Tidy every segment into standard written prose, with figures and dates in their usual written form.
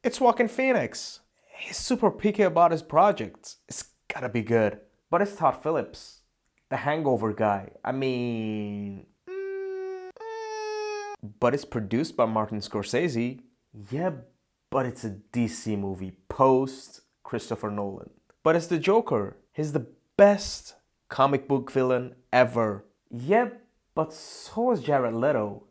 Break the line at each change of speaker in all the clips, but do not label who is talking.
It's Joaquin Phoenix. He's super picky about his projects. It's gotta be good. But it's Todd Phillips, the Hangover guy. But it's produced by Martin Scorsese. Yeah, but it's a DC movie post Christopher Nolan. But it's the Joker. He's the best comic book villain ever. Yeah, but so is Jared Leto.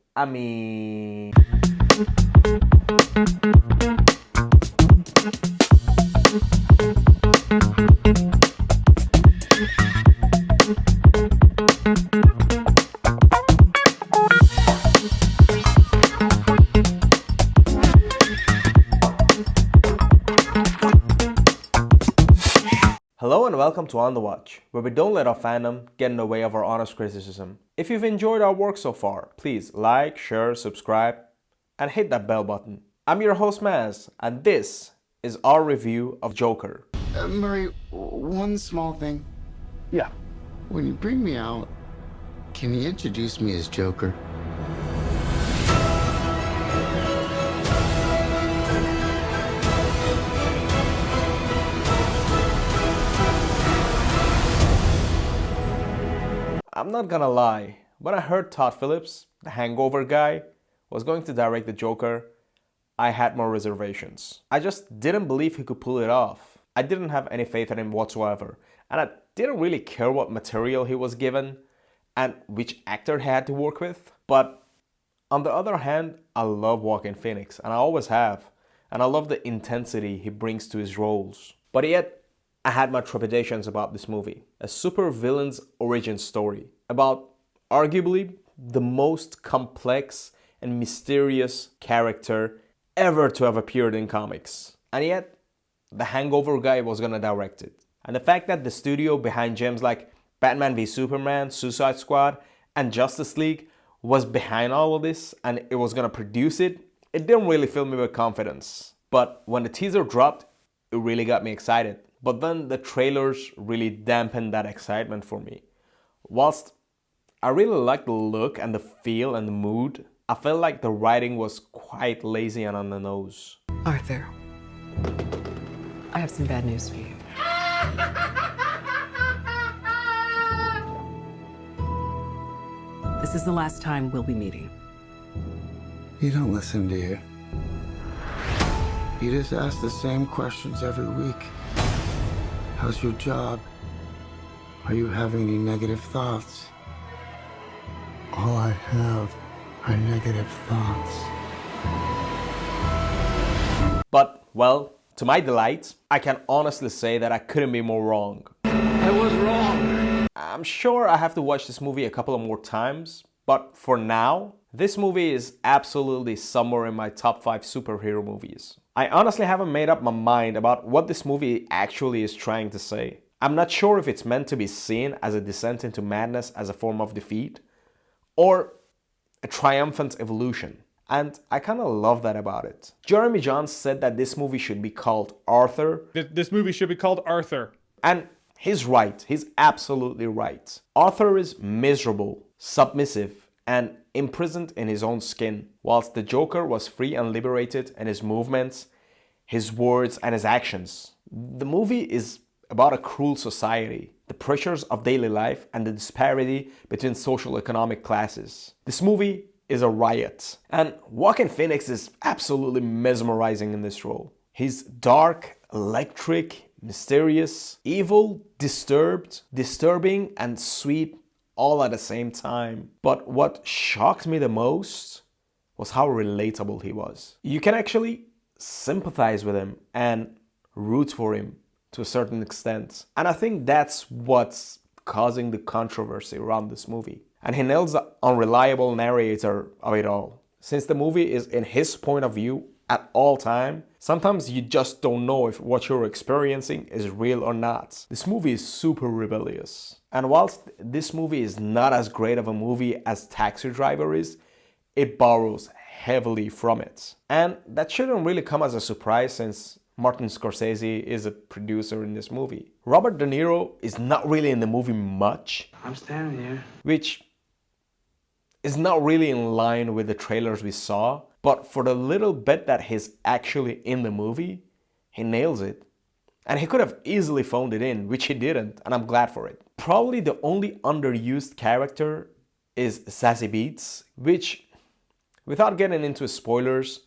Hello and welcome to On The Watch, where we don't let our fandom get in the way of our honest criticism. If you've enjoyed our work so far, please like, share, subscribe, and hit that bell button. I'm your host Maz, and this is our review of Joker.
Murray, one small thing.
Yeah.
When you bring me out, can you introduce me as Joker?
I'm not gonna lie, when I heard Todd Phillips, the Hangover guy, was going to direct the Joker, I had more reservations. I just didn't believe he could pull it off. I didn't have any faith in him whatsoever, and I didn't really care what material he was given and which actor he had to work with. But on the other hand, I love Joaquin Phoenix, and I always have, and I love the intensity he brings to his roles. But yet, I had my trepidations about this movie. A super villain's origin story about arguably the most complex and mysterious character ever to have appeared in comics. And yet, the Hangover guy was gonna direct it. And the fact that the studio behind gems like Batman v Superman, Suicide Squad, and Justice League was behind all of this and it was gonna produce it, it didn't really fill me with confidence. But when the teaser dropped, it really got me excited. But then the trailers really dampened that excitement for me. Whilst I really liked the look and the feel and the mood, I felt like the writing was quite lazy and on the nose.
Arthur, I have some bad news for you. This is the last time we'll be meeting.
You don't listen, do you? You just ask the same questions every week. How's your job? Are you having any negative thoughts? All I have are negative thoughts.
But, well, to my delight, I can honestly say that I couldn't be more wrong.
I was wrong.
I'm sure I have to watch this movie a couple of more times, but for now, this movie is absolutely somewhere in my top 5 superhero movies. I honestly haven't made up my mind about what this movie actually is trying to say. I'm not sure if it's meant to be seen as a descent into madness as a form of defeat, or a triumphant evolution. And I kind of love that about it. Jeremy Jahns said that this movie should be called Arthur.
This movie should be called Arthur.
And he's right. He's absolutely right. Arthur is miserable, submissive, and imprisoned in his own skin, whilst the Joker was free and liberated in his movements, his words, and his actions. The movie is about a cruel society, the pressures of daily life, and the disparity between social economic classes. This movie is a riot, and Joaquin Phoenix is absolutely mesmerizing in this role. He's dark, electric, mysterious, evil, disturbing, and sweet all at the same time. But what shocked me the most was how relatable he was. You can actually sympathize with him and root for him to a certain extent. And I think that's what's causing the controversy around this movie. And he nails the unreliable narrator of it all. Since the movie is in his point of view at all time, sometimes you just don't know if what you're experiencing is real or not. This movie is super rebellious. And whilst this movie is not as great of a movie as Taxi Driver is, it borrows heavily from it. And that shouldn't really come as a surprise since Martin Scorsese is a producer in this movie. Robert De Niro is not really in the movie much.
I'm standing here.
Which is not really in line with the trailers we saw, But for the little bit that he's actually in the movie, he nails it. And he could have easily phoned it in, which he didn't, and I'm glad for it. Probably the only underused character is Sassy Beats, which, without getting into spoilers,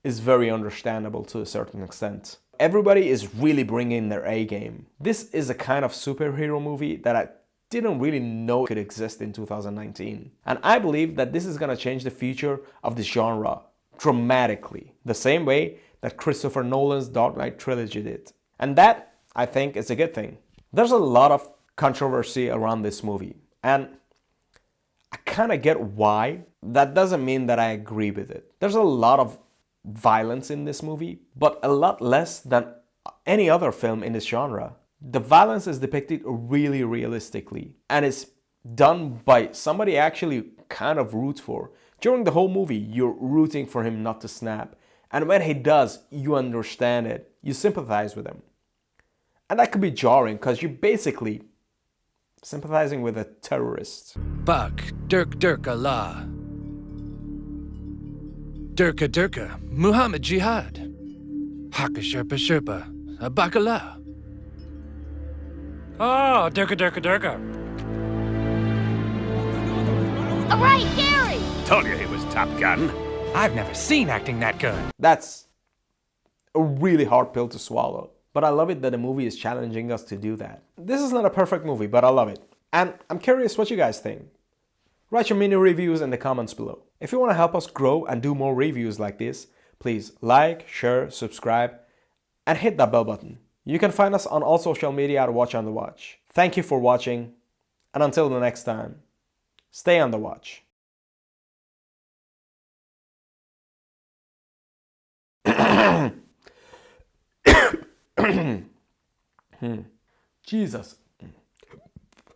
is very understandable to a certain extent. Everybody is really bringing their A game. This is a kind of superhero movie that I didn't really know could exist in 2019. And I believe that this is gonna change the future of the genre dramatically, the same way that Christopher Nolan's Dark Knight trilogy did. And that, I think, is a good thing. There's a lot of controversy around this movie, and I kind of get why. That doesn't mean that I agree with it. There's a lot of violence in this movie, but a lot less than any other film in this genre. The violence is depicted really realistically, and it's done by somebody actually kind of roots for. During the whole movie, you're rooting for him not to snap, and when he does, you understand it. You sympathize with him. And that could be jarring, because you're basically sympathizing with a terrorist.
Bak, Durka La. Durka, Muhammad Jihad. Haka Sherpa, Bakala. Oh, Durka.
All right, Gary!
Told you he was Top Gun.
I've never seen acting that good.
That's a really hard pill to swallow. But I love it that the movie is challenging us to do that. This is not a perfect movie, but I love it. And I'm curious what you guys think. Write your mini reviews in the comments below. If you want to help us grow and do more reviews like this, please like, share, subscribe, and hit that bell button. You can find us on all social media at Watch on the Watch. Thank you for watching, and until the next time, stay on the watch. Jesus.